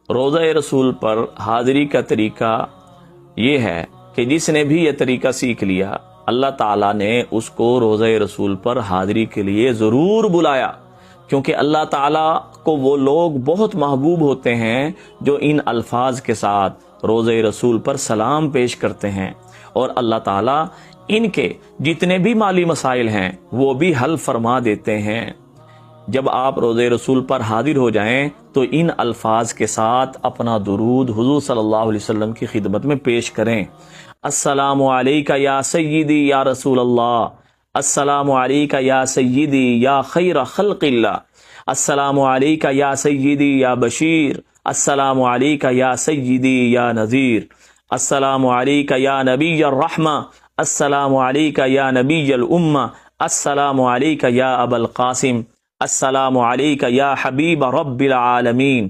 روضہ رسول پر حاضری کا طریقہ یہ ہے کہ جس نے بھی یہ طریقہ سیکھ لیا اللہ تعالیٰ نے اس کو روضہ رسول پر حاضری کے لیے ضرور بلایا، کیونکہ اللہ تعالیٰ کو وہ لوگ بہت محبوب ہوتے ہیں جو ان الفاظ کے ساتھ روضہ رسول پر سلام پیش کرتے ہیں، اور اللہ تعالیٰ ان کے جتنے بھی مالی مسائل ہیں وہ بھی حل فرما دیتے ہیں۔ جب آپ روضہ رسول پر حاضر ہو جائیں تو ان الفاظ کے ساتھ اپنا درود حضور صلی اللہ علیہ وسلم کی خدمت میں پیش کریں۔ السلام علیکہ یا سیدی یا رسول اللہ، السلام علیکہ یا سیدی یا خیر خلق اللہ، السلام علیکہ یا سیدی یا بشیر، السلام علیکہ یا سیدی یا نذیر، السلام علیکہ یا نبی الرحمہ، السلام علیکہ یا نبی الامہ، السلام علیکہ یا ابا القاسم، السلام علیکہ یا حبیب رب العالمین۔